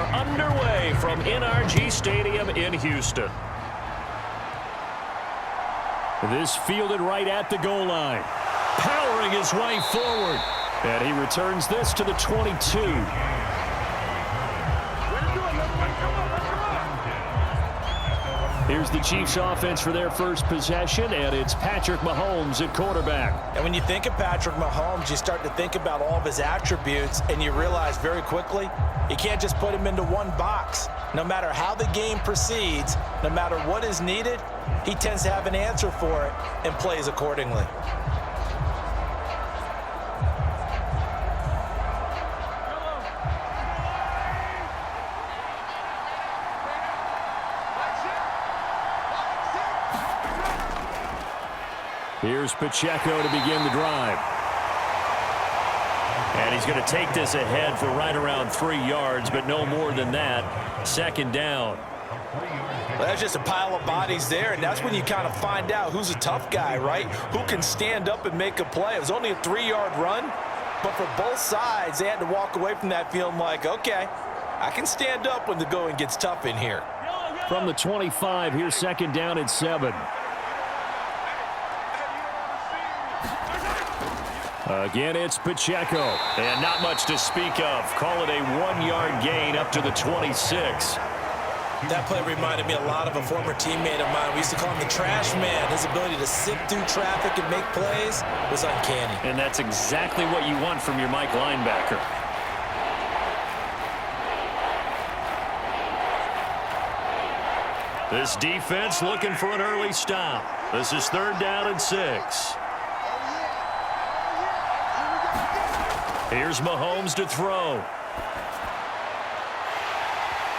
are underway from NRG Stadium in Houston. This fielded right at the goal line. Powering his way forward. And he returns this to the 22. Here's the Chiefs offense for their first possession, and it's Patrick Mahomes at quarterback. And when you think of Patrick Mahomes, you start to think about all of his attributes, and you realize very quickly you can't just put him into one box. No matter how the game proceeds, no matter what is needed, he tends to have an answer for it and plays accordingly. Here's Pacheco to begin the drive. And he's going to take this ahead for right around 3 yards, but no more than that. Second down. Well, that's just a pile of bodies there, and that's when you kind of find out who's a tough guy, right? Who can stand up and make a play. It was only a 3-yard run, but for both sides, they had to walk away from that feeling like, okay, I can stand up when the going gets tough in here. From the 25, here's second down and 7. Again, it's Pacheco. And not much to speak of. Call it a 1-yard gain up to the 26. That play reminded me a lot of a former teammate of mine. We used to call him the trash man. His ability to sift through traffic and make plays was uncanny. And that's exactly what you want from your Mike linebacker. This defense looking for an early stop. This is third down and 6. Here's Mahomes to throw.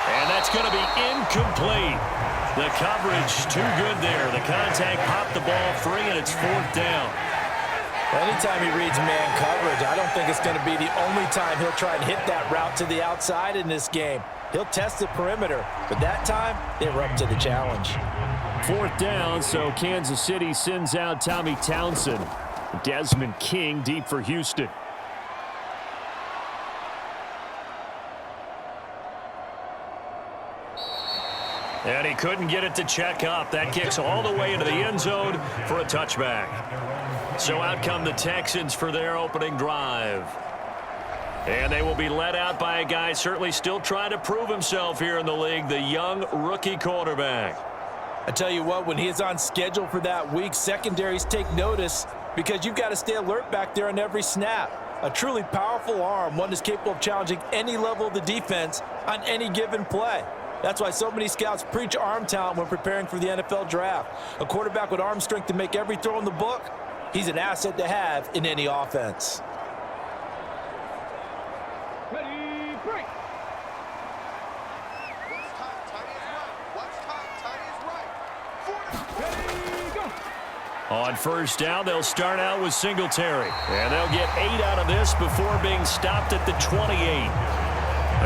And that's going to be incomplete. The coverage too good there. The contact popped the ball free, and it's fourth down. Anytime he reads man coverage, I don't think it's going to be the only time he'll try and hit that route to the outside in this game. He'll test the perimeter, but that time they were up to the challenge. Fourth down, so Kansas City sends out Tommy Townsend. Desmond King deep for Houston. And he couldn't get it to check up. That kicks all the way into the end zone for a touchback. So out come the Texans for their opening drive. And they will be led out by a guy certainly still trying to prove himself here in the league, the young rookie quarterback. I tell you what, when he is on schedule for that week, secondaries take notice because you've got to stay alert back there on every snap. A truly powerful arm, one that's capable of challenging any level of the defense on any given play. That's why so many scouts preach arm talent when preparing for the NFL draft. A quarterback with arm strength to make every throw in the book, he's an asset to have in any offense. Ready, break. Ready, go. On first down, they'll start out with Singletary. And they'll get 8 out of this before being stopped at the 28.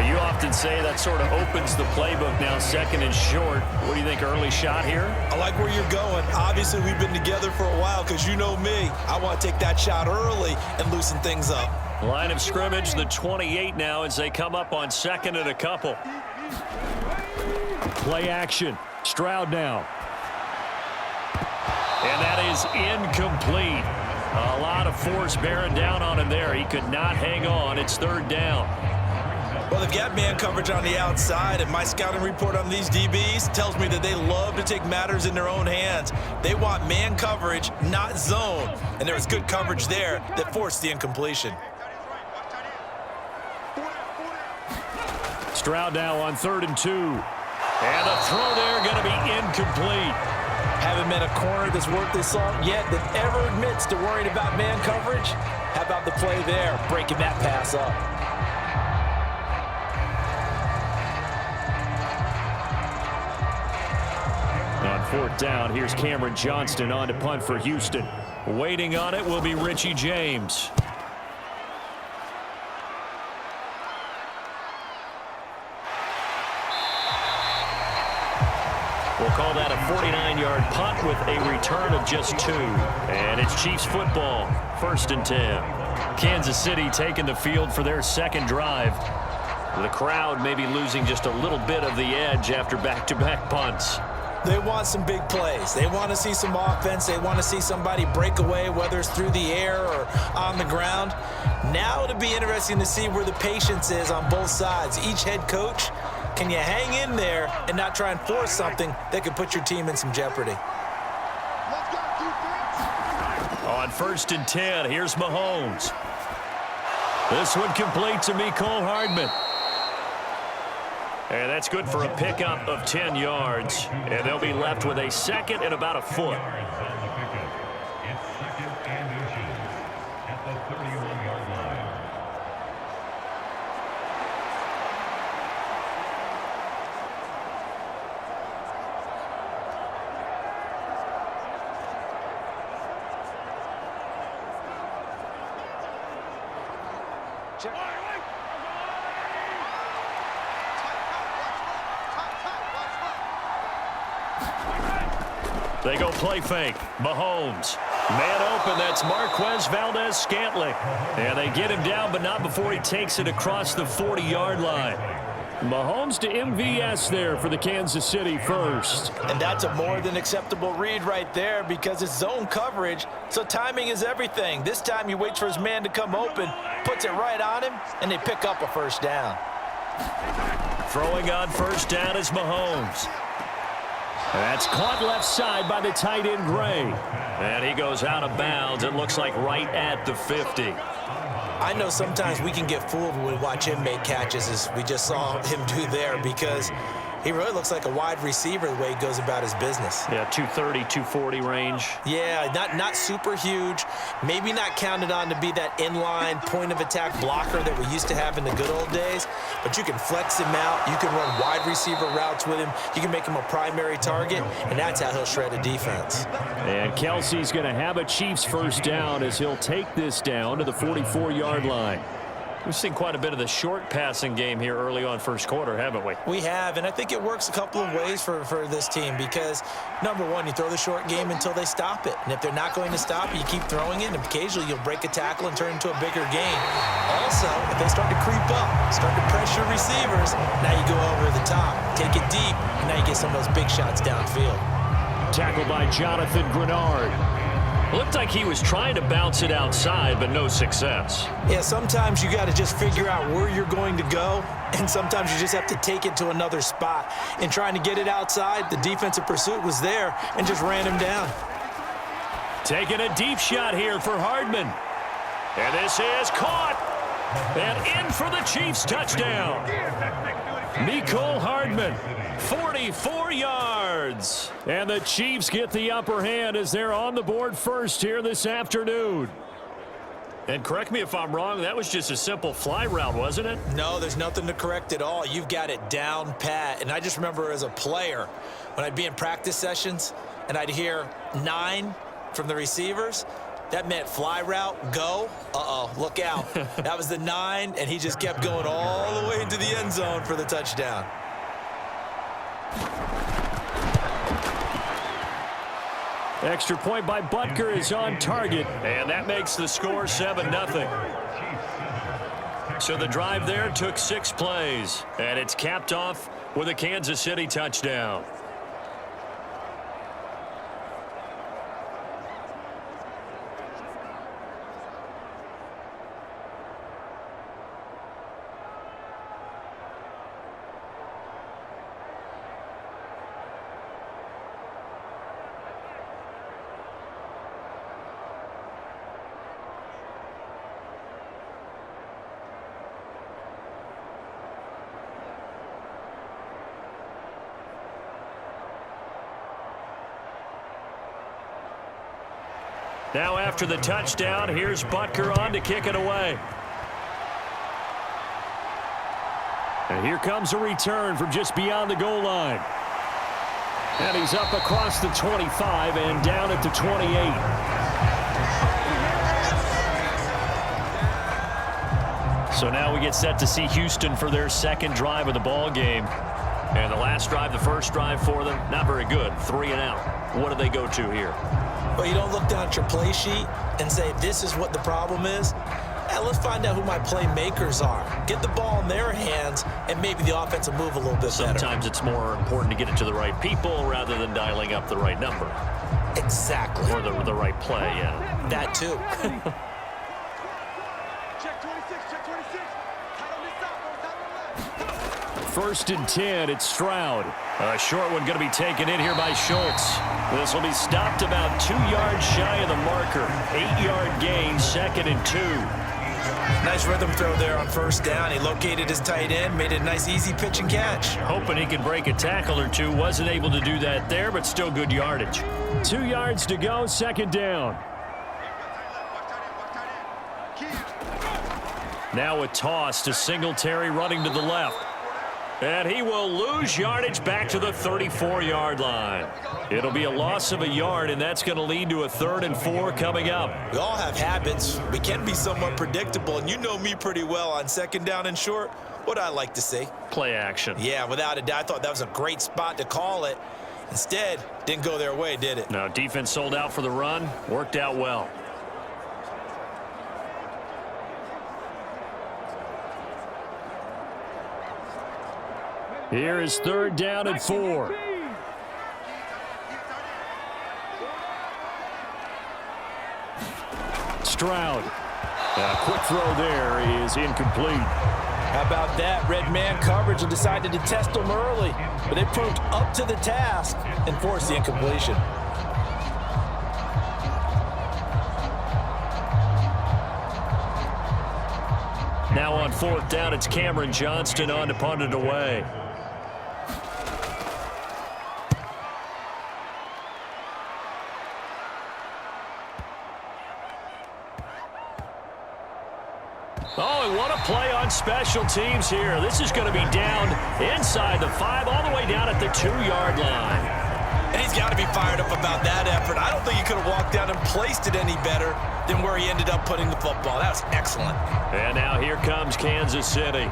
You often say that sort of opens the playbook now, second and short. What do you think, early shot here? I like where you're going. Obviously, we've been together for a while because you know me. I want to take that shot early and loosen things up. Line of scrimmage, the 28 now as they come up on second and a couple. Play action. Stroud now. And that is incomplete. A lot of force bearing down on him there. He could not hang on. It's third down. Well, they've got man coverage on the outside, and my scouting report on these DBs tells me that they love to take matters in their own hands. They want man coverage, not zone. And there was good coverage there that forced the incompletion. Stroud now on 3rd and 2. And the throw there going to be incomplete. Haven't met a corner that's worth their salt yet that ever admits to worrying about man coverage. How about the play there, breaking that pass up? On fourth down, here's Cameron Johnston on to punt for Houston. Waiting on it will be Richie James. We'll call that a 49-yard punt with a return of just 2. And it's Chiefs football, 1st and 10. Kansas City taking the field for their second drive. The crowd maybe losing just a little bit of the edge after back-to-back punts. They want some big plays. They want to see some offense. They want to see somebody break away, whether it's through the air or on the ground. Now it'll be interesting to see where the patience is on both sides. Each head coach, can you hang in there and not try and force something that could put your team in some jeopardy? On 1st and 10, here's Mahomes. This one complete to Mecole Hardman. And that's good for a pickup of 10 yards. And they'll be left with a second and about a foot. They go play fake. Mahomes. Man open, that's Marquez Valdez-Scantling. And they get him down, but not before he takes it across the 40-yard line. Mahomes to MVS there for the Kansas City first. And that's a more than acceptable read right there because it's zone coverage, so timing is everything. This time he waits for his man to come open, puts it right on him, and they pick up a first down. Throwing on first down is Mahomes. That's caught left side by the tight end Gray. And he goes out of bounds. It looks like right at the 50. I know sometimes we can get fooled when we watch him make catches, as we just saw him do there, because he really looks like a wide receiver the way he goes about his business. Yeah, 230, 240 range. Yeah, not super huge. Maybe not counted on to be that inline point-of-attack blocker that we used to have in the good old days. But you can flex him out. You can run wide receiver routes with him. You can make him a primary target, and that's how he'll shred a defense. And Kelsey's going to have a Chiefs first down as he'll take this down to the 44-yard line. We've seen quite a bit of the short passing game here early on first quarter, haven't we? We have, and I think it works a couple of ways for this team because, number one, you throw the short game until they stop it. And if they're not going to stop it, you keep throwing it, and occasionally you'll break a tackle and turn it into a bigger gain. Also, if they start to creep up, start to pressure receivers, now you go over the top, take it deep, and now you get some of those big shots downfield. Tackled by Jonathan Grenard. Looked like he was trying to bounce it outside, but no success. Yeah, sometimes you got to just figure out where you're going to go, and sometimes you just have to take it to another spot. In trying to get it outside, the defensive pursuit was there and just ran him down. Taking a deep shot here for Hardman. And this is caught. And in for the Chiefs touchdown. Mecole Hardman, 44 yards. And the Chiefs get the upper hand as they're on the board first here this afternoon. And correct me if I'm wrong, that was just a simple fly route, wasn't it? No, there's nothing to correct at all. You've got it down pat. And I just remember as a player, when I'd be in practice sessions and I'd hear 9 from the receivers, that meant fly route, go. Uh-oh, look out. That was the 9, and he just kept going all the way into the end zone for the touchdown. Extra point by Butker is on target, and that makes the score 7-0. So the drive there took 6 plays, and it's capped off with a Kansas City touchdown. Now after the touchdown, here's Butker on to kick it away. And here comes a return from just beyond the goal line. And he's up across the 25 and down at the 28. So now we get set to see Houston for their second drive of the ball game. And the last drive, the first drive for them, not very good. 3 and out. What do they go to here? Well, you don't look down at your play sheet and say, this is what the problem is. let's find out who my playmakers are. Get the ball in their hands, and maybe the offense will move a little bit better. Sometimes it's more important to get it to the right people rather than dialing up the right number. Exactly. Or the right play, yeah. That too. Check 26, check 26. Tight on this side, 1st and 10, it's Stroud. A short one going to be taken in here by Schultz. This will be stopped about 2 yards shy of the marker. 8-yard gain, 2nd and 2. Nice rhythm throw there on 1st down. He located his tight end, made it a nice easy pitch and catch. Hoping he could break a tackle or two. Wasn't able to do that there, but still good yardage. 2 yards to go, 2nd down. Now a toss to Singletary running to the left. And he will lose yardage back to the 34-yard line. It'll be a loss of a yard, and that's going to lead to a 3rd and 4 coming up. We all have habits. We can be somewhat predictable, and you know me pretty well on 2nd down and short. What I like to see. Play action. Yeah, without a doubt. I thought that was a great spot to call it. Instead, didn't go their way, did it? No, defense sold out for the run. Worked out well. Here is 3rd down and 4. Stroud. A quick throw there is incomplete. How about that? Red man coverage and decided to test them early. But they proved up to the task and forced the incompletion. Now on 4th down, it's Cameron Johnston on to punt it away. Oh, and what a play on special teams here. This is going to be down inside the 5, all the way down at the 2-yard line. And he's got to be fired up about that effort. I don't think he could have walked down and placed it any better than where he ended up putting the football. That was excellent. And now here comes Kansas City.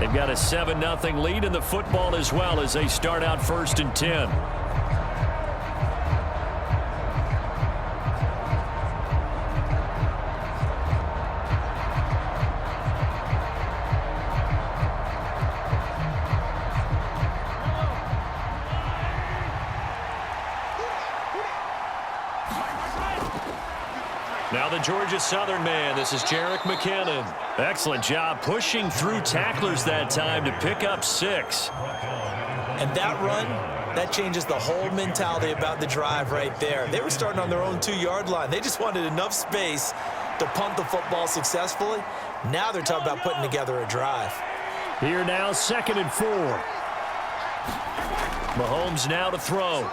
They've got a 7-0 lead in the football as well as they start out 1st and 10. Now the Georgia Southern man. This is Jerick McKinnon. Excellent job pushing through tacklers that time to pick up 6. And that run, that changes the whole mentality about the drive right there. They were starting on their own 2-yard line. They just wanted enough space to punt the football successfully. Now they're talking about putting together a drive. Here now, 2nd and 4. Mahomes now to throw.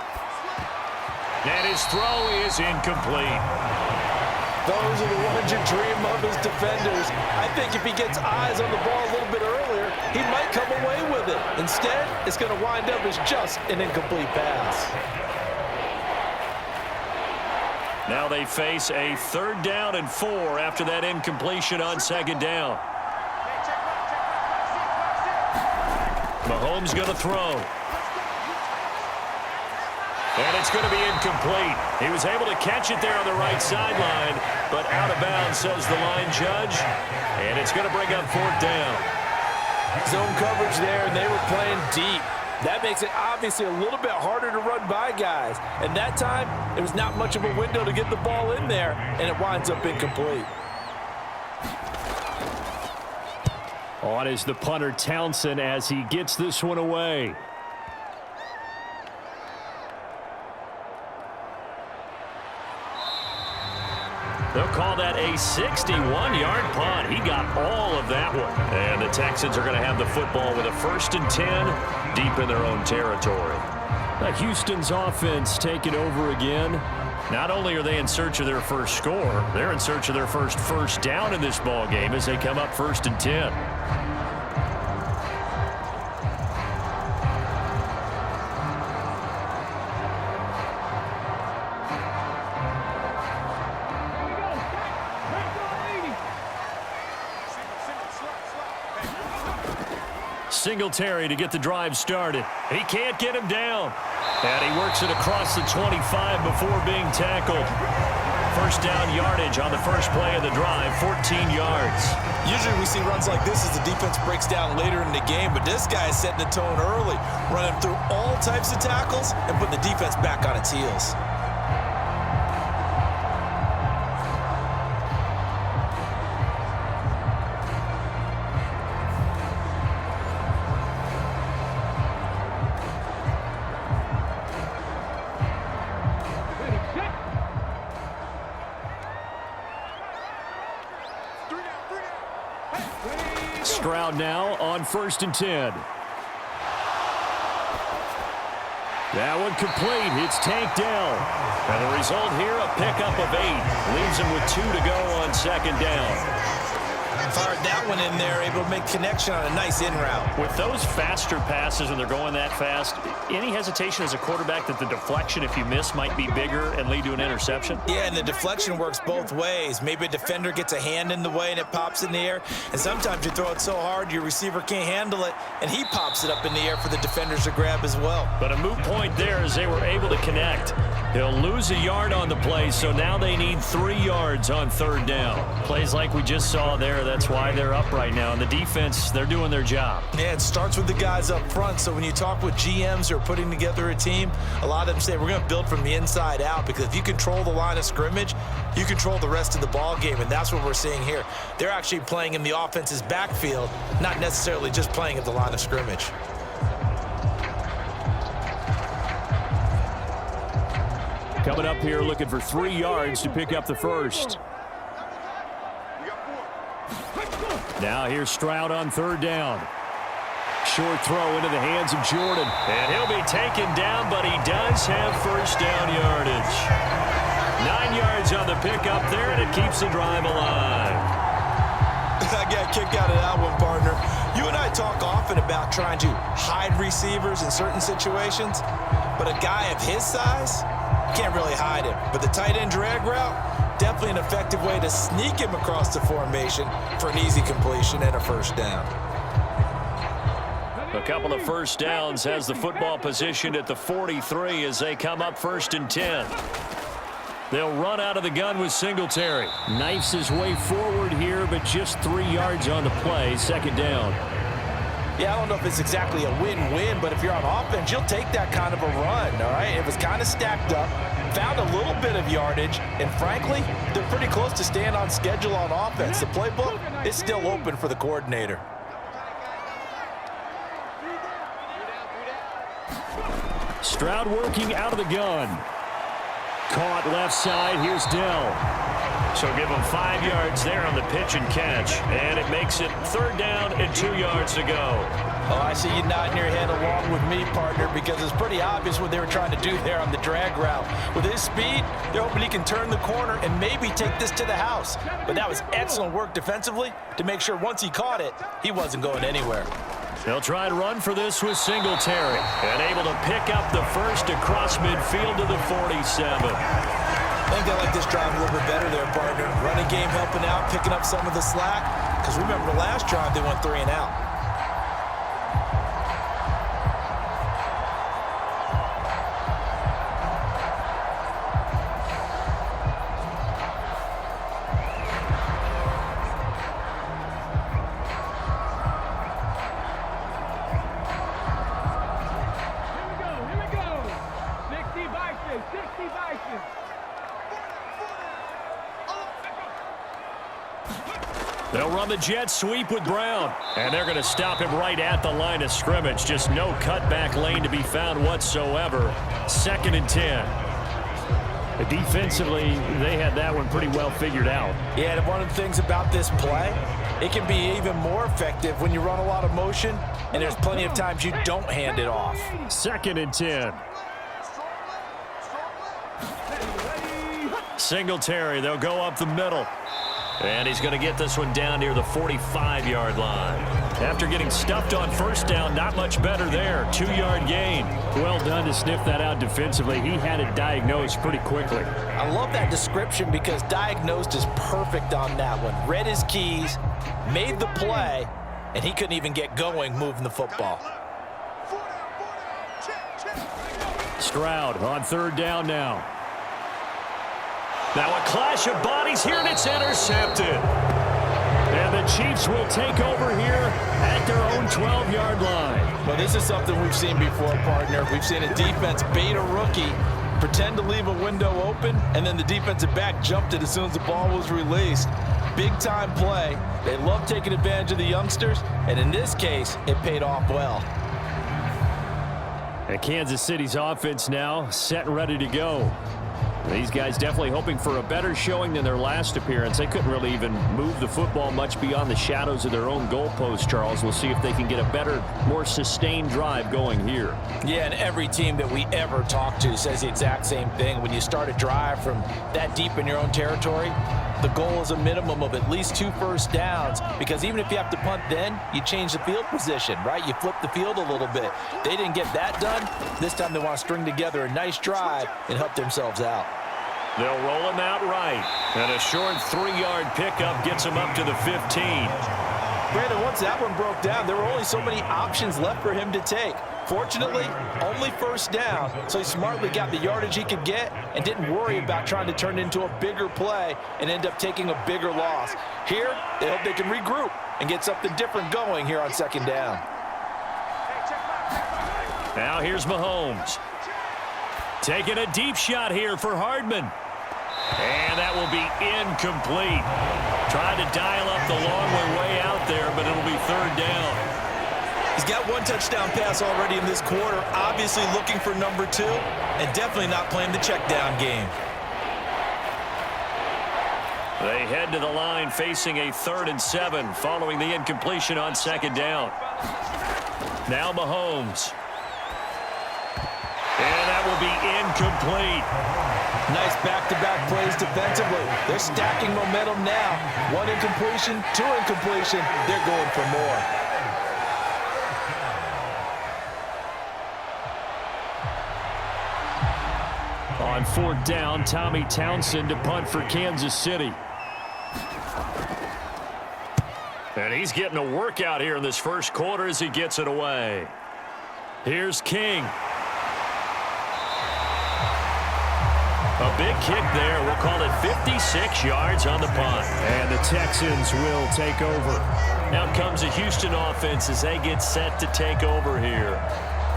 And his throw is incomplete. Those are the ones you dream of as defenders. I think if he gets eyes on the ball a little bit earlier, he might come away with it. Instead, it's going to wind up as just an incomplete pass. Now they face a 3rd down and 4 after that incompletion on 2nd down. Mahomes going to throw. And it's going to be incomplete. He was able to catch it there on the right sideline, but out of bounds, says the line judge. And it's going to bring up 4th down. Zone coverage there, and they were playing deep. That makes it obviously a little bit harder to run by guys. And that time, there was not much of a window to get the ball in there, and it winds up incomplete. On is the punter Townsend as he gets this one away. They'll call that a 61-yard punt. He got all of that one. And the Texans are going to have the football with a 1st and 10 deep in their own territory. Houston's offense taking over again. Not only are they in search of their first score, they're in search of their first down in this ball game as they come up 1st and 10. Singletary to get the drive started. He can't get him down. And he works it across the 25 before being tackled. first down yardage on the first play of the drive, 14 yards. Usually we see runs like this as the defense breaks down later in the game, but this guy is setting the tone early, running through all types of tackles and putting the defense back on its heels. Stroud now on 1st and 10. That one complete. It's tanked down. And the result here, a pickup of 8. Leaves him with 2 to go on 2nd down. Fired that one in there, able to make connection on a nice in route. With those faster passes when they're going that fast, any hesitation as a quarterback that the deflection, if you miss, might be bigger and lead to an interception? Yeah, and the deflection works both ways. Maybe a defender gets a hand in the way and it pops in the air, and sometimes you throw it so hard your receiver can't handle it, and he pops it up in the air for the defenders to grab as well. But a moot point there as they were able to connect. They'll lose a yard on the play, so now they need 3 yards on 3rd down. Plays like we just saw there, that's why they're up right now. And the defense, they're doing their job. Yeah, it starts with the guys up front. So when you talk with GMs who are putting together a team, a lot of them say we're going to build from the inside out, because if you control the line of scrimmage, you control the rest of the ball game, and that's what we're seeing here. They're actually playing in the offense's backfield, not necessarily just playing at the line of scrimmage. Coming up here looking for 3 yards to pick up the first. Now here's Stroud on 3rd down. Short throw into the hands of Jordan. And he'll be taken down, but he does have first down yardage. 9 yards on the pickup there, and it keeps the drive alive. I got a kick out of that one, partner. You and I talk often about trying to hide receivers in certain situations, but a guy of his size, can't really hide him. But the tight end drag route, definitely an effective way to sneak him across the formation for an easy completion and a first down. A couple of first downs, has the football positioned at the 43 as they come up 1st and 10. They'll run out of the gun with Singletary. Knifes his way forward here, but just 3 yards on the play, 2nd down. Yeah, I don't know if it's exactly a win-win, but if you're on offense, you'll take that kind of a run, all right? It was kind of stacked up, found a little bit of yardage, and frankly, they're pretty close to staying on schedule on offense. The playbook is still open for the coordinator. Stroud working out of the gun. Caught left side. Here's Dell. So give him 5 yards there on the pitch and catch. And it makes it 3rd down and 2 yards to go. Oh, I see you nodding your head along with me, partner, because it's pretty obvious what they were trying to do there on the drag route. With his speed, they're hoping he can turn the corner and maybe take this to the house. But that was excellent work defensively to make sure once he caught it, he wasn't going anywhere. They'll try to run for this with Singletary. And able to pick up the first across midfield to the 47. I think they like this drive a little bit better there, partner. Running game helping out, picking up some of the slack. Because remember, the last drive they went 3 and out. They'll run the jet sweep with Brown. And they're going to stop him right at the line of scrimmage. Just no cutback lane to be found whatsoever. 2nd and 10. Defensively, they had that one pretty well figured out. Yeah, and one of the things about this play, it can be even more effective when you run a lot of motion, and there's plenty of times you don't hand it off. 2nd and 10. Singletary, they'll go up the middle. And he's going to get this one down near the 45-yard line. After getting stuffed on first down, not much better there. 2-yard gain. Well done to sniff that out defensively. He had it diagnosed pretty quickly. I love that description because diagnosed is perfect on that one. Read his keys, made the play, and he couldn't even get going moving the football. Stroud on 3rd down now. Now a clash of bodies here, and it's intercepted. And the Chiefs will take over here at their own 12-yard line. Well, this is something we've seen before, partner. We've seen a defense bait a rookie, pretend to leave a window open, and then the defensive back jumped it as soon as the ball was released. Big-time play. They love taking advantage of the youngsters, and in this case, it paid off well. And Kansas City's offense now set and ready to go. These guys definitely hoping for a better showing than their last appearance. They couldn't really even move the football much beyond the shadows of their own goalpost, Charles. We'll see if they can get a better, more sustained drive going here. Yeah, and every team that we ever talk to says the exact same thing. When you start a drive from that deep in your own territory, the goal is a minimum of at least 2 first downs, because even if you have to punt then, you change the field position, right? You flip the field a little bit. They didn't get that done. This time they want to string together a nice drive and help themselves out. They'll roll him out right. And a short 3-yard pickup gets him up to the 15. Brandon, once that one broke down, there were only so many options left for him to take. Fortunately, only first down, so he smartly got the yardage he could get and didn't worry about trying to turn it into a bigger play and end up taking a bigger loss. Here, they hope they can regroup and get something different going here on second down. Now here's Mahomes. Taking a deep shot here for Hardman. And that will be incomplete. Trying to dial up the long way out there, but it'll be third down. He's got 1 touchdown pass already in this quarter, obviously looking for number 2, and definitely not playing the check down game. They head to the line facing a 3rd and 7 following the incompletion on second down. Now Mahomes. And that will be incomplete. Nice back-to-back plays defensively. They're stacking momentum now. 1 incompletion, 2 incompletion. They're going for more. On 4th down, Tommy Townsend to punt for Kansas City. And he's getting a workout here in this first quarter as he gets it away. Here's King. A big kick there. We'll call it 56 yards on the punt. And the Texans will take over. Now comes the Houston offense as they get set to take over here.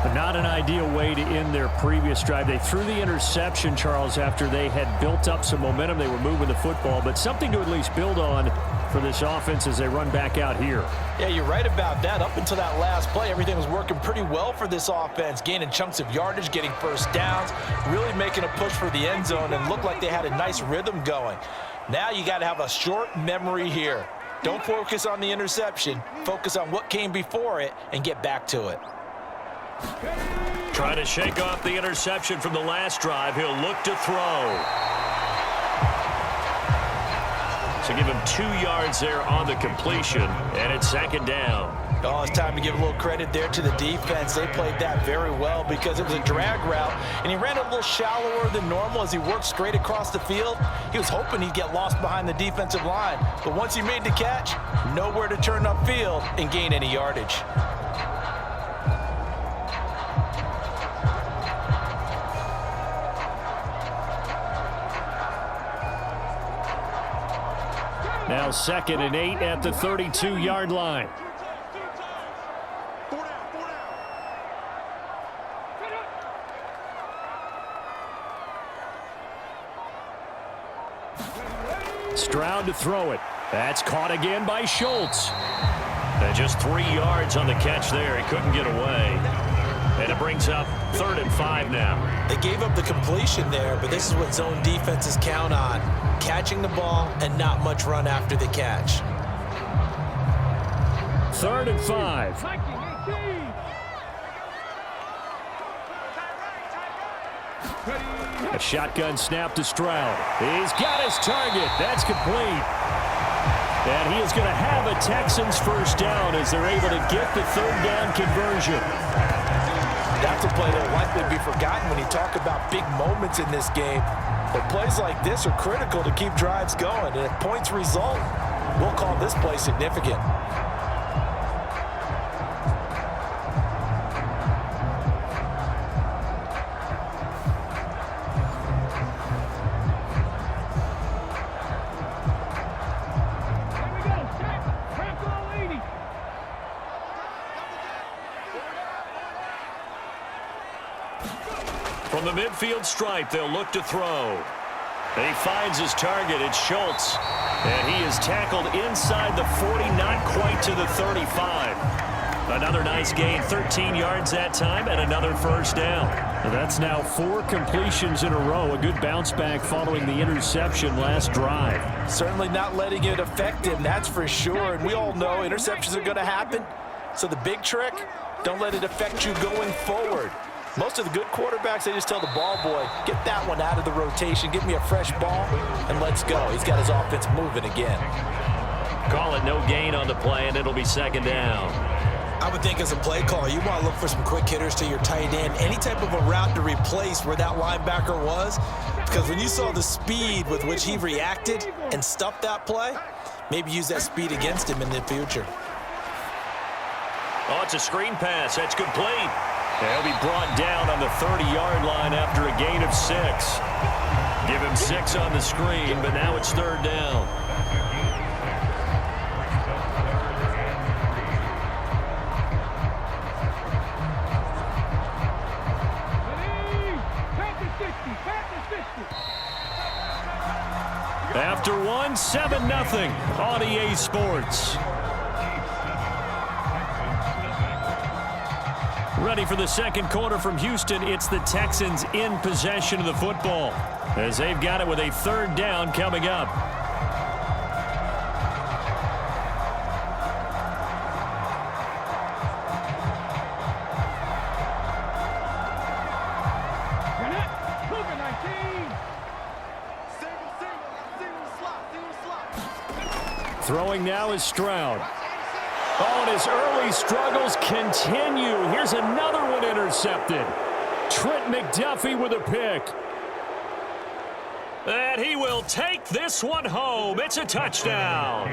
But not an ideal way to end their previous drive. They threw the interception, Charles, after they had built up some momentum. They were moving the football, but something to at least build on for this offense as they run back out here. Yeah, you're right about that. Up until that last play, everything was working pretty well for this offense, gaining chunks of yardage, getting first downs, really making a push for the end zone, and looked like they had a nice rhythm going. Now you got to have a short memory here. Don't focus on the interception. Focus on what came before it and get back to it. Trying to shake off the interception from the last drive. He'll look to throw. So give him 2 yards there on the completion, and it's second down. Oh, it's time to give a little credit there to the defense. They played that very well because it was a drag route, and he ran a little shallower than normal as he worked straight across the field. He was hoping he'd get lost behind the defensive line, but once he made the catch, nowhere to turn upfield and gain any yardage. Now 2nd and 8 at the 32-yard line. Stroud to throw it. That's caught again by Schultz. And just 3 yards on the catch there. He couldn't get away. And it brings up 3rd and 5 now. They gave up the completion there, but this is what zone defenses count on. Catching the ball and not much run after the catch. 3rd and 5. A shotgun snap to Stroud. He's got his target. That's complete. And he is going to have a Texans first down as they're able to get the 3rd down conversion. That's a play that will likely be forgotten when you talk about big moments in this game. But plays like this are critical to keep drives going. And if points result, we'll call this play significant. From the midfield stripe, they'll look to throw. He finds his target. It's Schultz. And he is tackled inside the 40, not quite to the 35. Another nice gain, 13 yards that time, and another first down. That's now 4 completions in a row. A good bounce back following the interception last drive. Certainly not letting it affect him, that's for sure. And we all know interceptions are going to happen. So the big trick, don't let it affect you going forward. Most of the good quarterbacks, they just tell the ball boy, get that one out of the rotation, give me a fresh ball, and let's go. He's got his offense moving again. Call it no gain on the play, and it'll be second down. I would think as a play caller, you want to look for some quick hitters to your tight end, any type of a route to replace where that linebacker was, because when you saw the speed with which he reacted and stuffed that play, maybe use that speed against him in the future. Oh, it's a screen pass. That's complete. He'll be brought down on the 30-yard line after a gain of 6. Give him 6 on the screen, but now it's third down. After 1, 7-0 on EA Sports. Ready for the second quarter from Houston. It's the Texans in possession of the football as they've got it with a third down coming up. Throwing now is Stroud. Oh, and his early struggles continue. Here's another one intercepted. Trent McDuffie with a pick. And he will take this one home. It's a touchdown.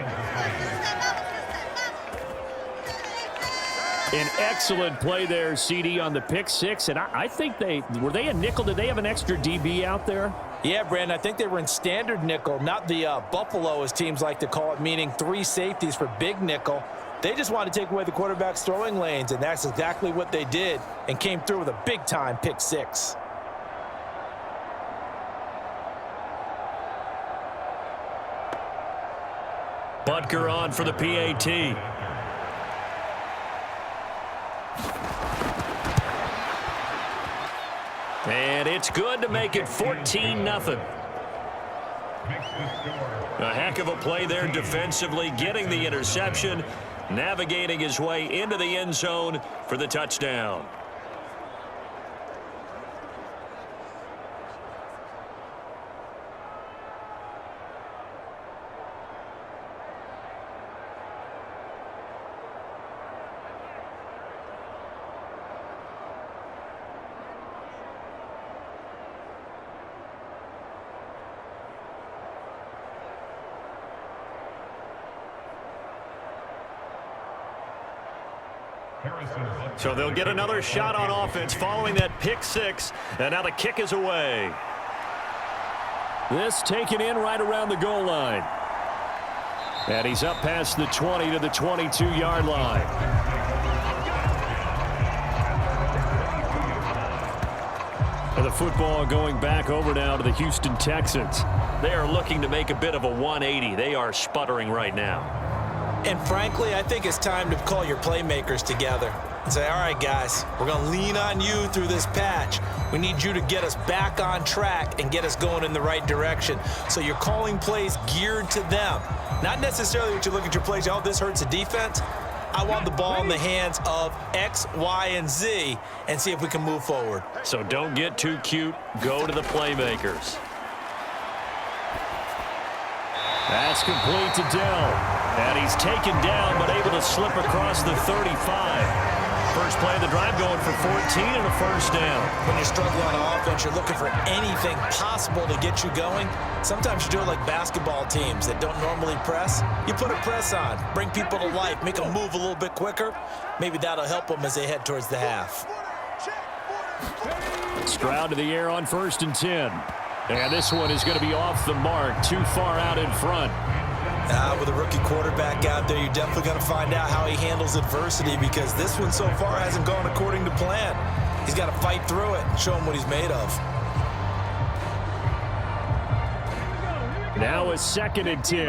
An excellent play there, CD, on the pick 6. And I think were they a nickel? Did they have an extra DB out there? Yeah, Brandon, I think they were in standard nickel, not the Buffalo, as teams like to call it, meaning 3 safeties for big nickel. They just wanted to take away the quarterback's throwing lanes, and that's exactly what they did and came through with a big-time pick 6. Butker on for the PAT. And it's good to make it 14-0. A heck of a play there defensively, getting the interception, navigating his way into the end zone for the touchdown. So they'll get another shot on offense following that pick 6, and now the kick is away. This taken in right around the goal line. And he's up past the 20 to the 22-yard line. And the football going back over now to the Houston Texans. They are looking to make a bit of a 180. They are sputtering right now. And frankly, I think it's time to call your playmakers together and say, all right, guys, we're going to lean on you through this patch. We need you to get us back on track and get us going in the right direction. So you're calling plays geared to them. Not necessarily what you look at your plays, oh, this hurts the defense. I want the ball in the hands of X, Y, and Z and see if we can move forward. So don't get too cute. Go to the playmakers. That's complete to Dell. And he's taken down, but able to slip across the 35. First play of the drive going for 14 and a first down. When you're struggling on offense, you're looking for anything possible to get you going. Sometimes you do it like basketball teams that don't normally press. You put a press on, bring people to life, make them move a little bit quicker. Maybe that'll help them as they head towards the half. Stroud to the air on 1st and 10. And this one is going to be off the mark, too far out in front. With a rookie quarterback out there, you're definitely going to find out how he handles adversity because this one so far hasn't gone according to plan. He's got to fight through it and show him what he's made of. Now a 2nd and 10.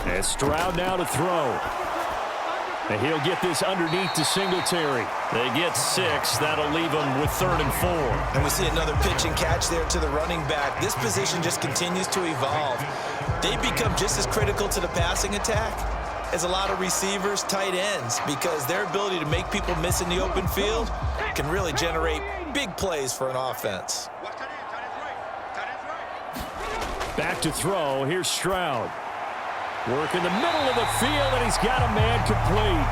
And Stroud now to throw. And he'll get this underneath to Singletary. They get 6. That'll leave them with 3rd and 4. And we see another pitch and catch there to the running back. This position just continues to evolve. They become just as critical to the passing attack as a lot of receivers, tight ends, because their ability to make people miss in the open field can really generate big plays for an offense. Back to throw. Here's Stroud. Work in the middle of the field, and he's got a man complete.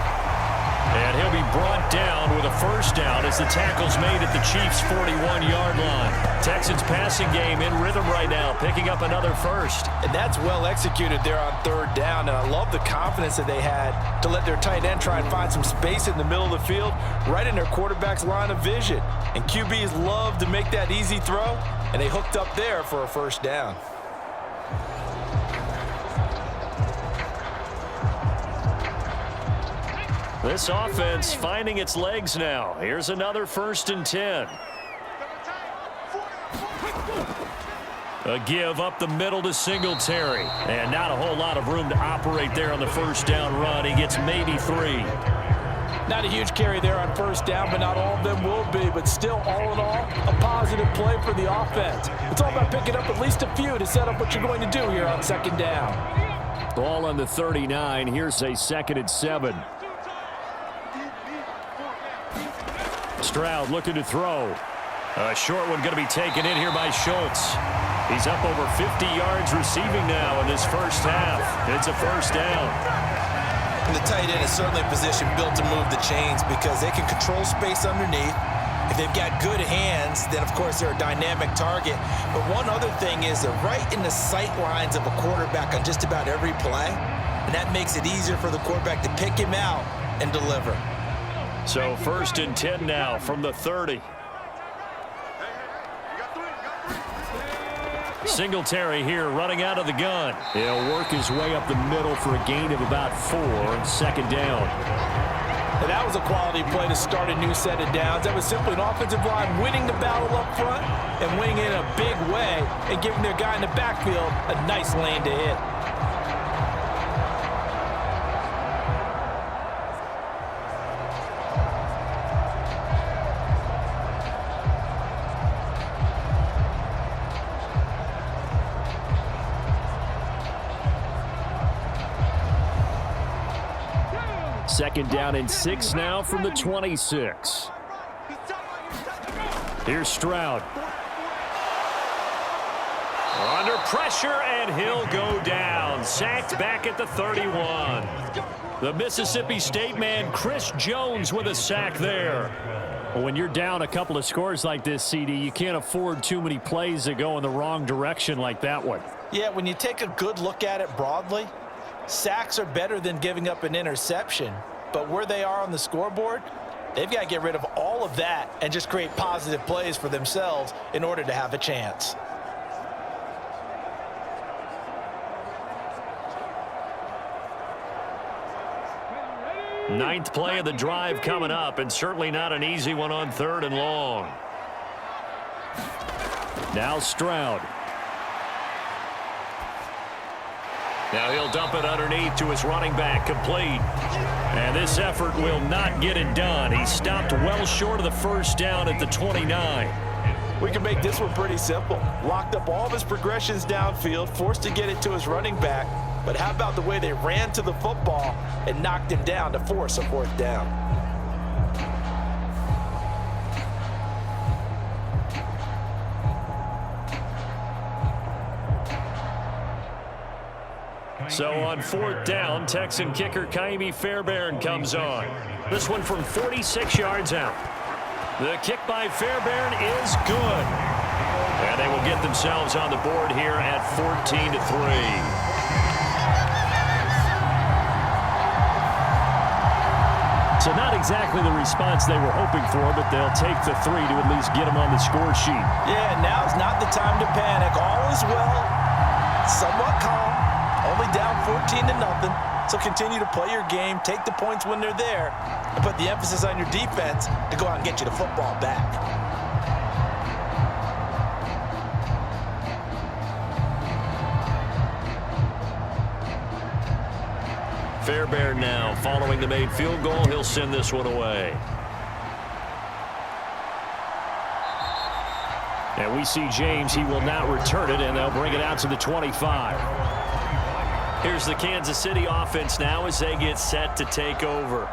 And he'll be brought down with a 1st down as the tackle's made at the Chiefs' 41-yard line. Texans passing game in rhythm right now, picking up another 1st. And that's well executed there on 3rd down, and I love the confidence that they had to let their tight end try and find some space in the middle of the field, right in their quarterback's line of vision. And QBs love to make that easy throw, and they hooked up there for a 1st down. This offense finding its legs now. Here's another 1st and 10. A give up the middle to Singletary. And not a whole lot of room to operate there on the 1st down run. He gets maybe 3. Not a huge carry there on 1st down, but not all of them will be. But still, all in all, a positive play for the offense. It's all about picking up at least a few to set up what you're going to do here on 2nd down. Ball on the 39. Here's a 2nd and 7. Stroud looking to throw. A short one going to be taken in here by Schultz. He's up over 50 yards receiving now in this 1st half. It's a 1st down. And the tight end is certainly a position built to move the chains because they can control space underneath. If they've got good hands, then of course they're a dynamic target. But one other thing is they're right in the sight lines of a quarterback on just about every play. And that makes it easier for the quarterback to pick him out and deliver. So 1st and 10 now from the 30. Singletary here running out of the gun. He'll work his way up the middle for a gain of about 4 on 2nd down. And that was a quality play to start a new set of downs. That was simply an offensive line winning the battle up front and winning it in a big way and giving their guy in the backfield a nice lane to hit. Second down and 6 now from the 26. Here's Stroud. Under pressure, and he'll go down. Sacked back at the 31. The Mississippi State man, Chris Jones, with a sack there. Well, when you're down a couple of scores like this, CD, you can't afford too many plays that go in the wrong direction like that one. Yeah, when you take a good look at it broadly, sacks are better than giving up an interception. But where they are on the scoreboard, they've got to get rid of all of that and just create positive plays for themselves in order to have a chance. Ninth play of the drive coming up, and certainly not an easy one on 3rd and long. Now Stroud. Now he'll dump it underneath to his running back, complete. And this effort will not get it done. He stopped well short of the 1st down at the 29. We can make this one pretty simple. Locked up all of his progressions downfield, forced to get it to his running back. But how about the way they ran to the football and knocked him down to force a 4th down? So on 4th down, Texan kicker Kaimi Fairbairn comes on. This one from 46 yards out. The kick by Fairbairn is good. And they will get themselves on the board here at 14-3. So not exactly the response they were hoping for, but they'll take the 3 to at least get them on the score sheet. Yeah, now's not the time to panic. All is well. Somewhat calm. Only down 14-0. So continue to play your game, take the points when they're there, and put the emphasis on your defense to go out and get you the football back. Fairbairn now following the made field goal. He'll send this one away. And we see James. He will not return it, and they'll bring it out to the 25. Here's the Kansas City offense now as they get set to take over.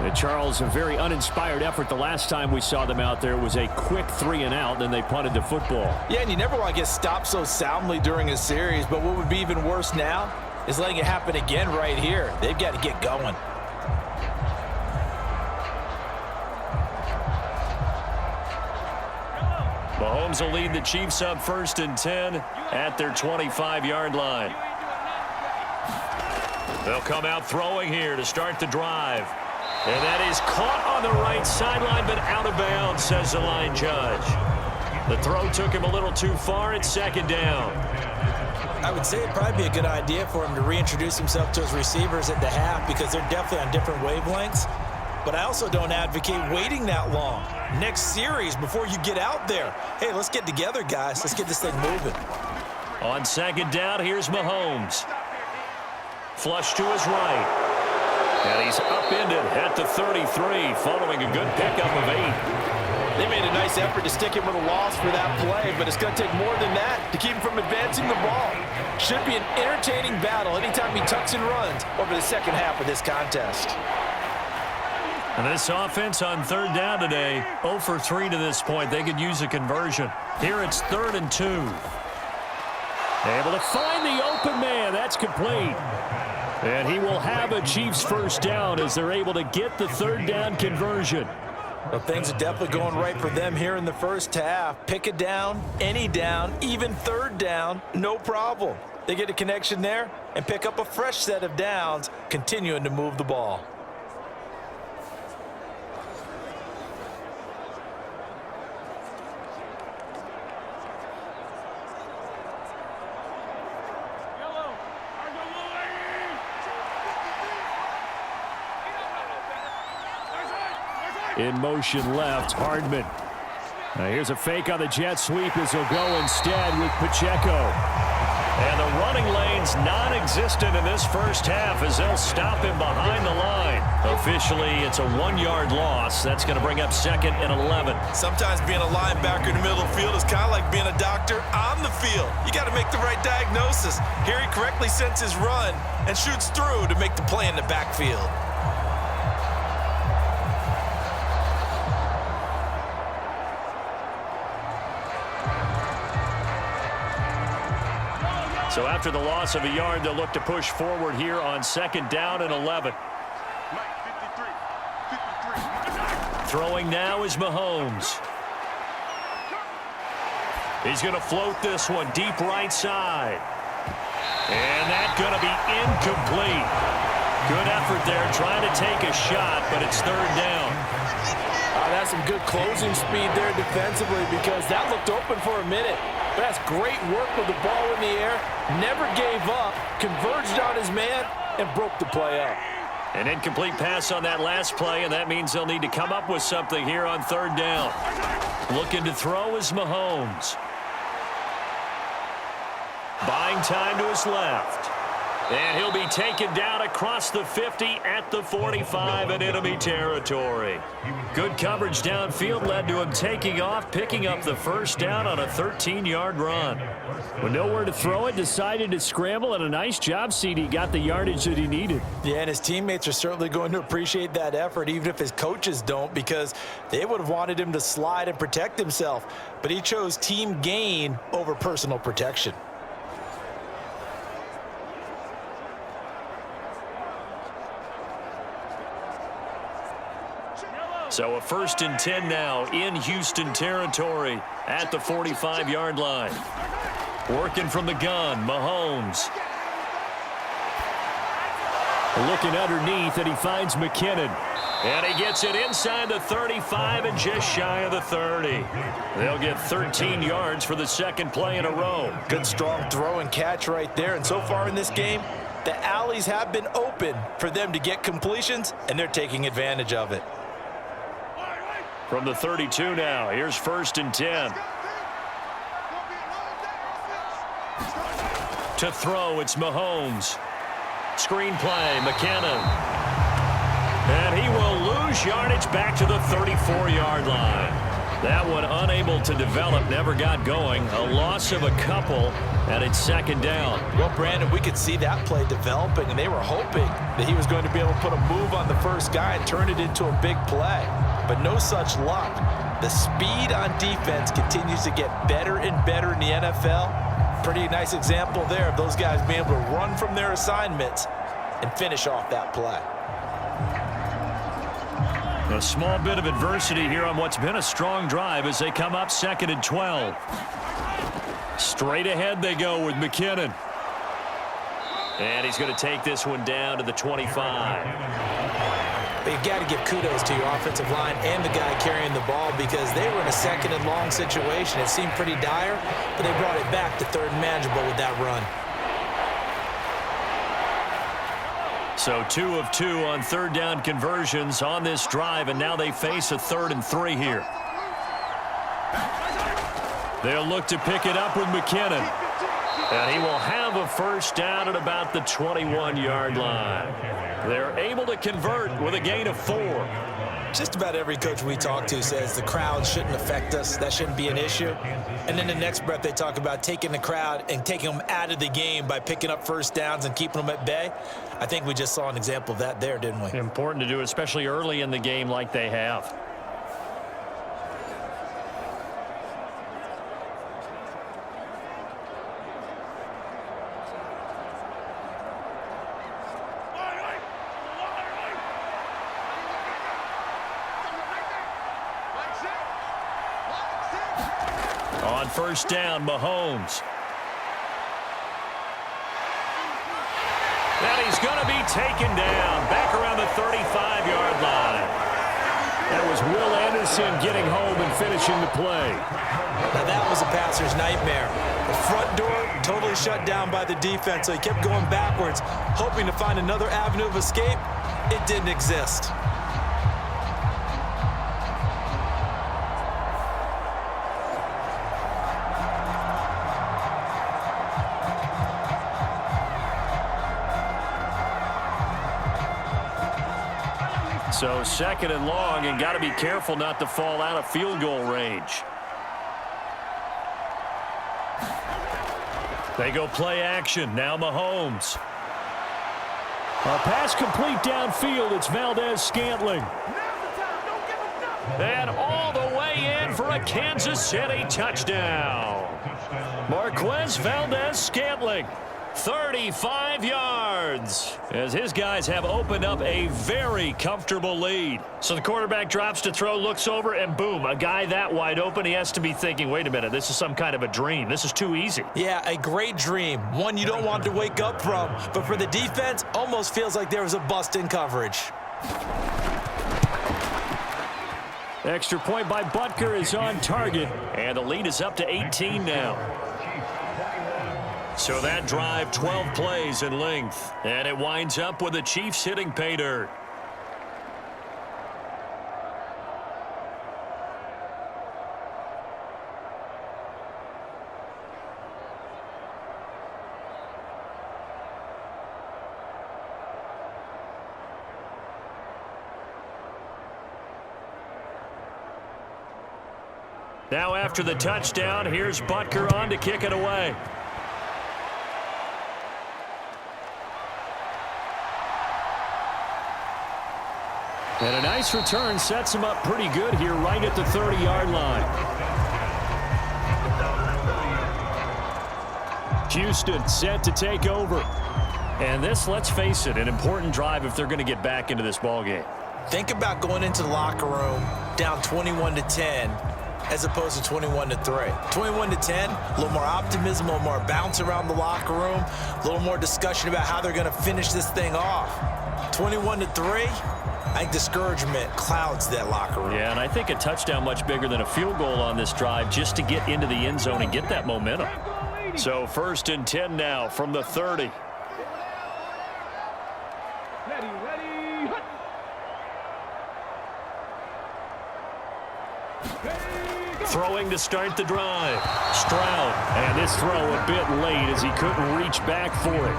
And Charles, a very uninspired effort. The last time we saw them out there was a quick 3-and-out, then they punted the football. Yeah, and you never want to get stopped so soundly during a series, but what would be even worse now is letting it happen again right here. They've got to get going. Mahomes will lead the Chiefs up 1st and 10 at their 25-yard line. They'll come out throwing here to start the drive. And that is caught on the right sideline, but out of bounds, says the line judge. The throw took him a little too far. It's 2nd down. I would say it'd probably be a good idea for him to reintroduce himself to his receivers at the half because they're definitely on different wavelengths. But I also don't advocate waiting that long. Next series, before you get out there, hey, let's get together, guys. Let's get this thing moving. On 2nd down, here's Mahomes. Flush to his right. And he's upended at the 33, following a good pickup of 8. They made a nice effort to stick him with a loss for that play, but it's going to take more than that to keep him from advancing the ball. Should be an entertaining battle anytime he tucks and runs over the second half of this contest. And this offense on 3rd down today, 0 for 3 to this point. They could use a conversion. Here it's 3rd and 2. Able to find the open man. That's complete. And he will have a Chiefs 1st down as they're able to get the 3rd down conversion. Well, things are definitely going right for them here in the first half. Pick a down, any down, even 3rd down, no problem. They get a connection there and pick up a fresh set of downs, continuing to move the ball. In motion left, Hardman. Now here's a fake on the jet sweep as he'll go instead with Pacheco. And the running lane's non-existent in this first half as they'll stop him behind the line. Officially, it's a 1-yard loss. That's going to bring up 2nd and 11. Sometimes being a linebacker in the middle of the field is kind of like being a doctor on the field. You got to make the right diagnosis. Here he correctly sends his run and shoots through to make the play in the backfield. So after the loss of a yard, they'll look to push forward here on 2nd down and 11. Throwing now is Mahomes. He's going to float this one deep right side. And that's going to be incomplete. Good effort there trying to take a shot, but it's 3rd down. That's some good closing speed there defensively because that looked open for a minute. But that's great work with the ball in the air. Never gave up, converged on his man, and broke the play up. An incomplete pass on that last play, and that means they'll need to come up with something here on 3rd down. Looking to throw is Mahomes. Buying time to his left. And he'll be taken down across the 50 at the 45 in enemy territory. Good coverage downfield led to him taking off, picking up the 1st down on a 13-yard run. With nowhere to throw it, decided to scramble, and a nice job, CD. Got the yardage that he needed. Yeah, and his teammates are certainly going to appreciate that effort, even if his coaches don't, because they would have wanted him to slide and protect himself. But he chose team gain over personal protection. So a 1st and 10 now in Houston territory at the 45-yard line. Working from the gun, Mahomes. Looking underneath, and he finds McKinnon. And he gets it inside the 35 and just shy of the 30. They'll get 13 yards for the 2nd play in a row. Good strong throw and catch right there. And so far in this game, The alleys have been open for them to get completions, and they're taking advantage of it. From the 32 now, here's 1st and 10. To throw, it's Mahomes. Screen play, McKinnon. And he will lose yardage back to the 34-yard line. That one unable to develop, never got going. A loss of a couple, and it's 2nd down. Well, Brandon, we could see that play developing, and they were hoping that he was going to be able to put a move on the first guy and turn it into a big play. But no such luck. The speed on defense continues to get better and better in the NFL. Pretty nice example there of those guys being able to run from their assignments and finish off that play. A small bit of adversity here on what's been a strong drive as they come up 2nd and 12. Straight ahead they go with McKinnon. And he's going to take this one down to the 25. But you've got to give kudos to your offensive line and the guy carrying the ball because they were in a 2nd and long situation. It seemed pretty dire, but they brought it back to 3rd and manageable with that run. So 2 of 2 on 3rd down conversions on this drive, and now they face a 3rd and 3 here. They'll look to pick it up with McKinnon. And he will have a 1st down at about the 21-yard line. They're able to convert with a gain of 4. Just about every coach we talk to says the crowd shouldn't affect us. That shouldn't be an issue. And then the next breath they talk about taking the crowd and taking them out of the game by picking up 1st downs and keeping them at bay. I think we just saw an example of that there, didn't we? Important to do, especially early in the game like they have. On 1st down, Mahomes. And he's going to be taken down back around the 35-yard line. That was Will Anderson getting home and finishing the play. Now that was a passer's nightmare. The front door totally shut down by the defense, so he kept going backwards, hoping to find another avenue of escape. It didn't exist. So 2nd and long, and got to be careful not to fall out of field goal range. They go play action. Now Mahomes. A pass complete downfield. It's Valdez-Scantling. And all the way in for a Kansas City touchdown. Marquez Valdez-Scantling. 35 yards as his guys have opened up a very comfortable lead. So the quarterback drops to throw, looks over, and boom, a guy that wide open. He has to be thinking, wait a minute, this is some kind of a dream. This is too easy. Yeah, a great dream. One you don't want to wake up from. But for the defense, almost feels like there was a bust in coverage. Extra point by Butker is on target. And the lead is up to 18 now. So that drive, 12 plays in length. And it winds up with the Chiefs hitting pay dirt. Now after the touchdown, here's Butker on to kick it away. And a nice return sets him up pretty good here right at the 30-yard line. Houston set to take over. And this, let's face it, an important drive if they're going to get back into this ballgame. Think about going into the locker room down 21-10 as opposed to 21-3. 21-10, a little more optimism, a little more bounce around the locker room, a little more discussion about how they're going to finish this thing off. 21-3. I think discouragement clouds that locker room. Yeah, and I think a touchdown much bigger than a field goal on this drive just to get into the end zone and get that momentum. So 1st and 10 now from the 30. Throwing to start the drive. Stroud. And this throw a bit late as he couldn't reach back for it.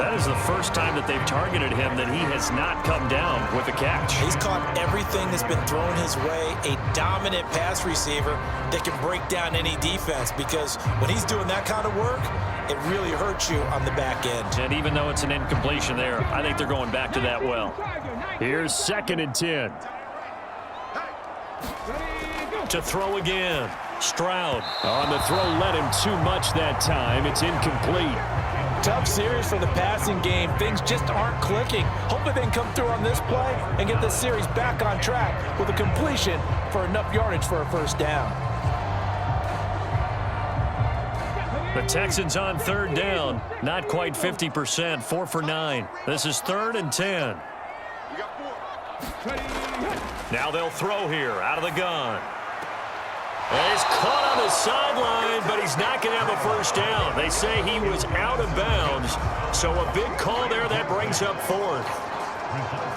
That is the first time that they've targeted him that he has not come down with a catch. He's caught everything that's been thrown his way. A dominant pass receiver that can break down any defense, because when he's doing that kind of work, it really hurts you on the back end. And even though it's an incompletion there, I think they're going back to that well. Here's 2nd and 10. To throw again. Stroud. On the throw, led him too much that time. It's incomplete. Tough series for the passing game. Things just aren't clicking. Hopefully they can come through on this play and get this series back on track with a completion for enough yardage for a first down. The Texans on 3rd down. Not quite 50%. 4 for 9. This is 3rd and 10. Now they'll throw here out of the gun. And he's caught on the sideline, but he's not going to have a first down. They say he was out of bounds, so a big call there that brings up 4th.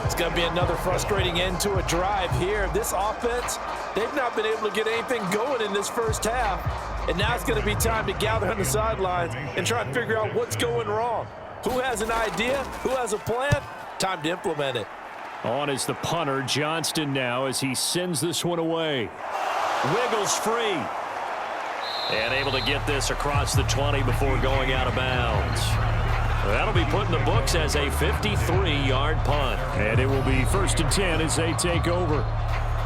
It's going to be another frustrating end to a drive here. This offense, they've not been able to get anything going in this first half, and now it's going to be time to gather on the sidelines and try and figure out what's going wrong. Who has an idea? Who has a plan? Time to implement it. On is the punter, Johnston, now as he sends this one away. Wiggles free. And able to get this across the 20 before going out of bounds. That'll be put in the books as a 53-yard punt. And it will be 1st and 10 as they take over.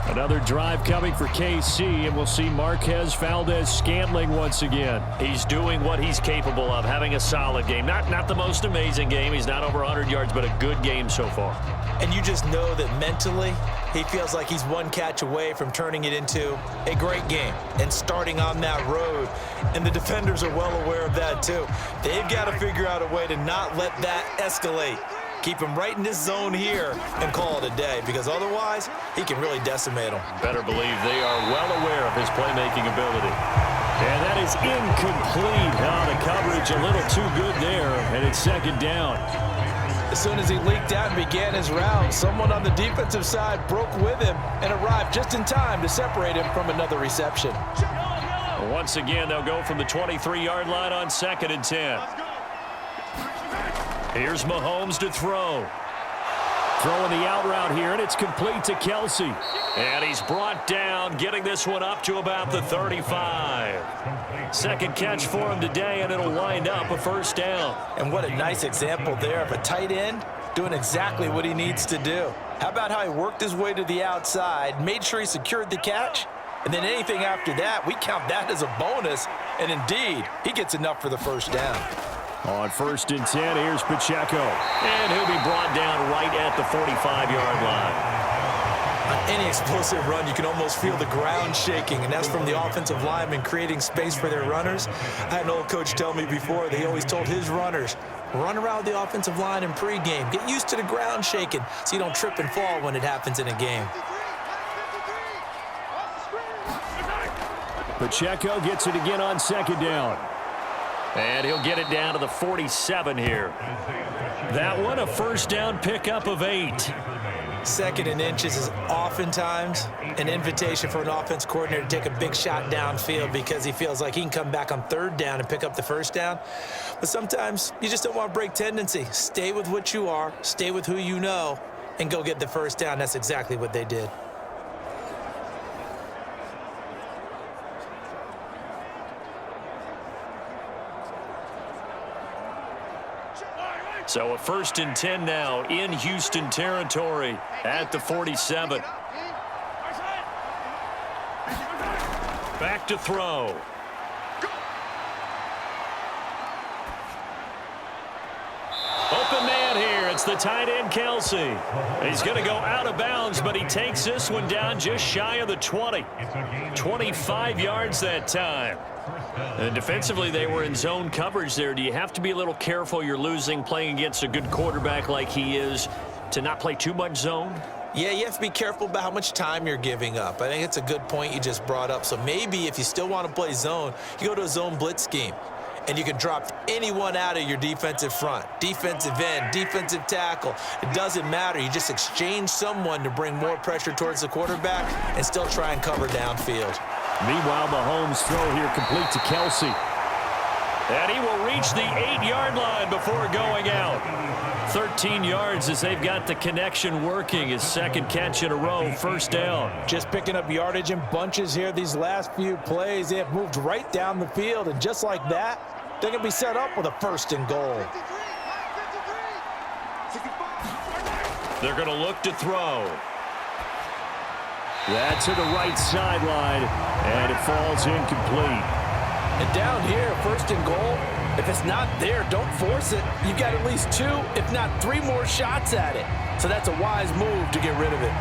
Another drive coming for KC, and we'll see Marquez Valdez-Scantling once again. He's doing what he's capable of, having a solid game. Not the most amazing game. He's not over 100 yards, but a good game so far. And you just know that mentally, he feels like he's one catch away from turning it into a great game and starting on that road. And the defenders are well aware of that, too. They've got to figure out a way to not let that escalate. Keep him right in this zone here and call it a day, because otherwise he can really decimate them. Better believe they are well aware of his playmaking ability. And that is incomplete. The coverage a little too good there, and it's 2nd down. As soon as he leaked out and began his round, someone on the defensive side broke with him and arrived just in time to separate him from another reception. Once again, they'll go from the 23-yard line on 2nd and 10. Here's Mahomes to throw. Throwing the out route here, and it's complete to Kelsey. And he's brought down, getting this one up to about the 35. 2nd catch for him today, and it'll wind up a first down. And what a nice example there of a tight end doing exactly what he needs to do. How about how he worked his way to the outside, made sure he secured the catch, and then anything after that, we count that as a bonus. And indeed, he gets enough for the first down. On 1st and 10, here's Pacheco. And he'll be brought down right at the 45-yard line. On any explosive run, you can almost feel the ground shaking, and that's from the offensive linemen creating space for their runners. I had an old coach tell me before, they always told his runners, run around the offensive line in pregame. Get used to the ground shaking so you don't trip and fall when it happens in a game. Pacheco gets it again on 2nd down. And he'll get it down to the 47 here. That one, a first down pickup of 8. 2nd and inches is oftentimes an invitation for an offense coordinator to take a big shot downfield because he feels like he can come back on 3rd down and pick up the first down. But sometimes you just don't want to break tendency. Stay with what you are, stay with who you know, and go get the first down. That's exactly what they did. So a 1st and 10 now in Houston territory at the 47. Back to throw. Open man here. It's the tight end, Kelsey. He's going to go out of bounds, but he takes this one down just shy of the 20. 25 yards that time. And defensively, they were in zone coverage there. Do you have to be a little careful? You're losing, playing against a good quarterback like he is, to not play too much zone? Yeah, you have to be careful about how much time you're giving up. I think it's a good point you just brought up. So maybe if you still want to play zone, you go to a zone blitz scheme. And you can drop anyone out of your defensive front, defensive end, defensive tackle. It doesn't matter. You just exchange someone to bring more pressure towards the quarterback and still try and cover downfield. Meanwhile, Mahomes' throw here complete to Kelsey. And he will reach the 8-yard line before going out. 13 yards as they've got the connection working. His second catch in a row, first down. Just picking up yardage in bunches here these last few plays. They have moved right down the field, and just like that, they're going to be set up with a first and goal. 53, 65. They're going to look to throw. That's to the right sideline, and it falls incomplete. And down here, first and goal, if it's not there, don't force it. You've got at least 2, if not 3 more shots at it. So that's a wise move to get rid of it.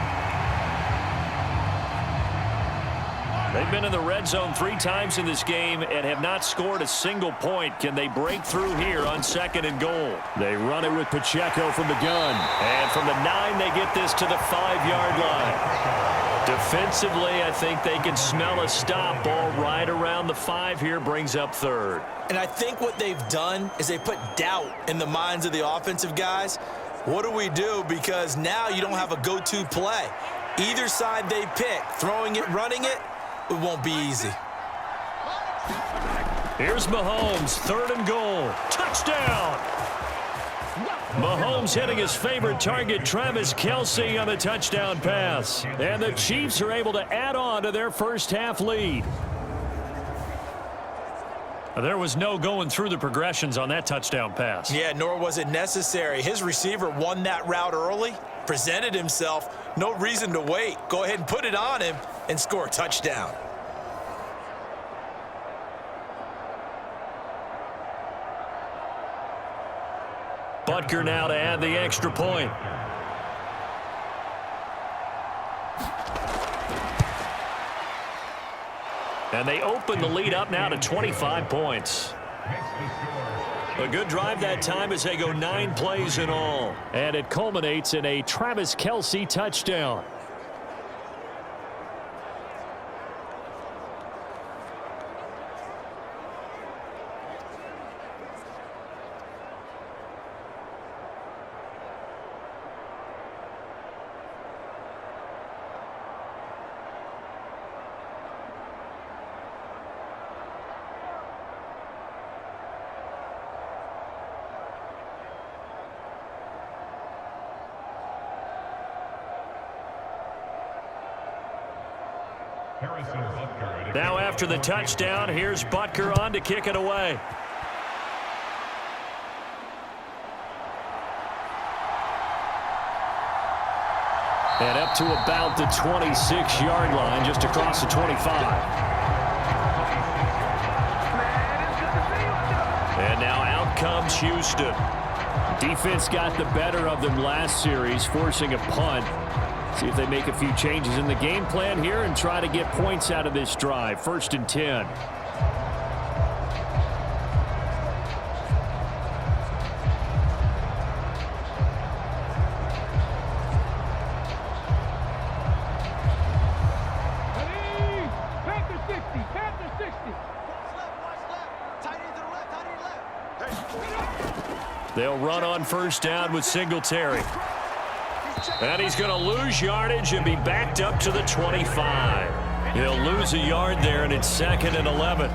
They've been in the red zone 3 times in this game and have not scored a single point. Can they break through here on second and goal? They run it with Pacheco from the gun. And from the 9, they get this to the 5-yard line. Defensively, I think they can smell a stop. Ball right around the 5 here, brings up third. And I think what they've done is they put doubt in the minds of the offensive guys. What do we do? Because now you don't have a go-to play. Either side they pick, throwing it, running it, it won't be easy. Here's Mahomes, third and goal. Touchdown! Mahomes hitting his favorite target, Travis Kelsey, on the touchdown pass. And the Chiefs are able to add on to their first half lead. There was no going through the progressions on that touchdown pass. Yeah, nor was it necessary. His receiver won that route early, presented himself. No reason to wait. Go ahead and put it on him and score a touchdown. Butker now to add the extra point. And they open the lead up now to 25 points. A good drive that time as they go 9 plays in all. And it culminates in a Travis Kelsey touchdown. Now after the touchdown, here's Butker on to kick it away. And up to about the 26-yard line, just across the 25. And now out comes Houston. Defense got the better of them last series, forcing a punt. See if they make a few changes in the game plan here and try to get points out of this drive. First and 10. They'll run on first down with Singletary. And he's going to lose yardage and be backed up to the 25. He'll lose a yard there, and it's second and 11.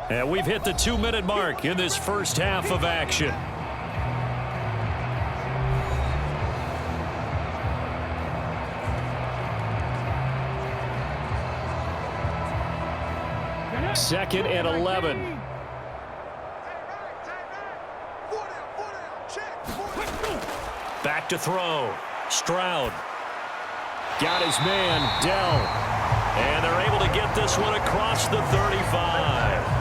And we've hit the 2-minute mark in this first half of action. Second and 11. Back to throw. Stroud. Got his man, Dell. And they're able to get this one across the 35.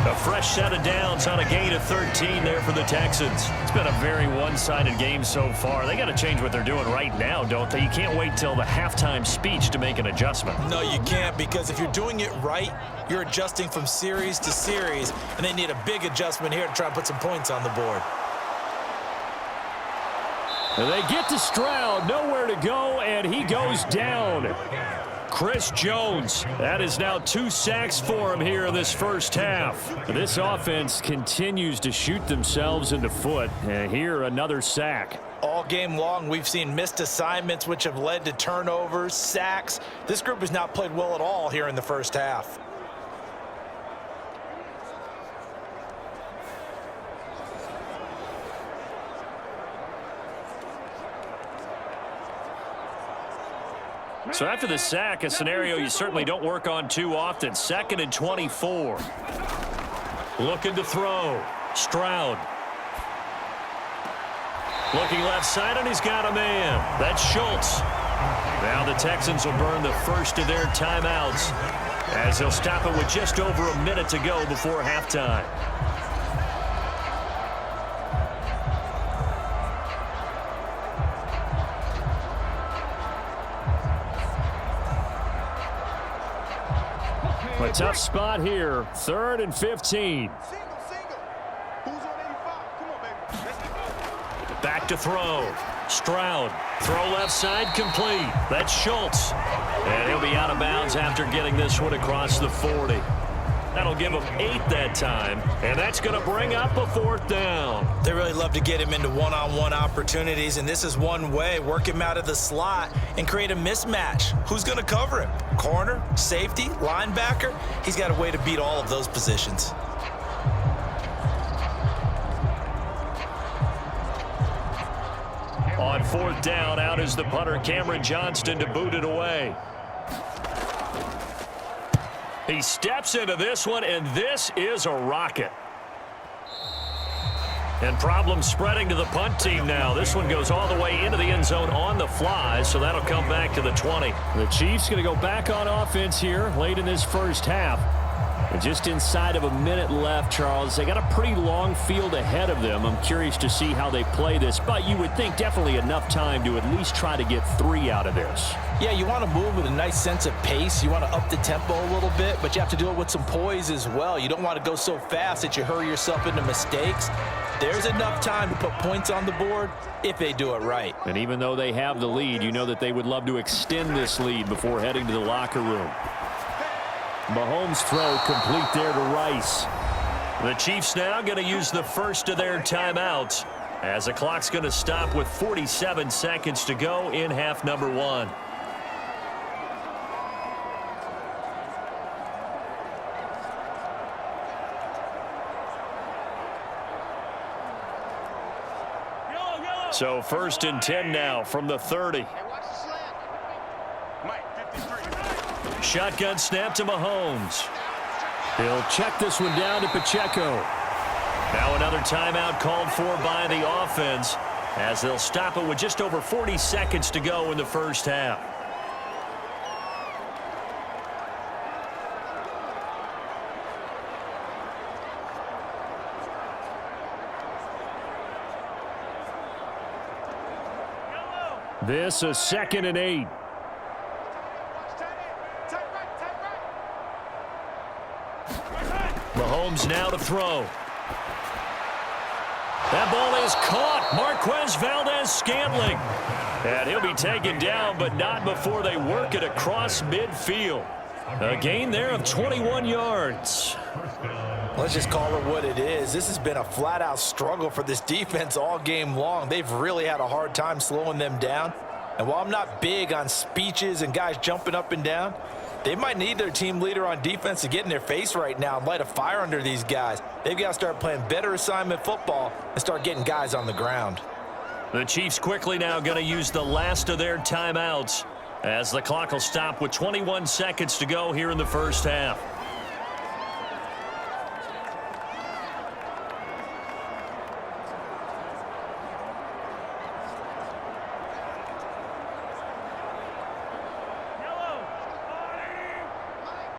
A fresh set of downs on a gain of 13 there for the Texans. It's been a very one-sided game so far. They got to change what they're doing right now, don't they? You can't wait till the halftime speech to make an adjustment. No, you can't, because if you're doing it right, you're adjusting from series to series, and they need a big adjustment here to try and put some points on the board. And they get to Stroud, nowhere to go, and he goes down. Chris Jones, that is now 2 sacks for him here in this first half. This offense continues to shoot themselves in the foot, and here another sack. All game long, we've seen missed assignments, which have led to turnovers, sacks. This group has not played well at all here in the first half. So after the sack, a scenario you certainly don't work on too often. 2nd and 24. Looking to throw. Stroud. Looking left side, and he's got a man. That's Schultz. Now the Texans will burn the first of their timeouts as they'll stop it with just over a minute to go before halftime. A tough spot here. 3rd and 15. Who's on 85? Come on, baby. Let's go. Back to throw. Stroud. Throw left side complete. That's Schultz. And he'll be out of bounds after getting this one across the 40. That'll give him 8 that time. And that's going to bring up a 4th down. They really love to get him into one-on-one opportunities, and this is one way. Work him out of the slot and create a mismatch. Who's going to cover him? Corner, safety, linebacker? He's got a way to beat all of those positions. On 4th down, out is the punter, Cameron Johnston, to boot it away. He steps into this one, and this is a rocket. And problems spreading to the punt team now. This one goes all the way into the end zone on the fly, so that'll come back to the 20. The Chiefs going to go back on offense here late in this first half. And just inside of a minute left, Charles. They got a pretty long field ahead of them. I'm curious to see how they play this, but you would think definitely enough time to at least try to get 3 out of this. Yeah, you want to move with a nice sense of pace. You want to up the tempo a little bit, but you have to do it with some poise as well. You don't want to go so fast that you hurry yourself into mistakes. There's enough time to put points on the board if they do it right. And even though they have the lead, you know that they would love to extend this lead before heading to the locker room. Mahomes' throw complete there to Rice. The Chiefs now going to use the first of their timeouts as the clock's going to stop with 47 seconds to go in half number 1. So 1st and 10 now from the 30. Shotgun snap to Mahomes. He'll check this one down to Pacheco. Now another timeout called for by the offense as they'll stop it with just over 40 seconds to go in the first half. This is 2nd and 8. Mahomes now to throw. That ball is caught. Marquez Valdez-Scantling. And he'll be taken down, but not before they work it across midfield. A gain there of 21 yards. Let's just call it what it is. This has been a flat-out struggle for this defense all game long. They've really had a hard time slowing them down. And while I'm not big on speeches and guys jumping up and down, they might need their team leader on defense to get in their face right now and light a fire under these guys. They've got to start playing better assignment football and start getting guys on the ground. The Chiefs quickly now going to use the last of their timeouts as the clock will stop with 21 seconds to go here in the first half.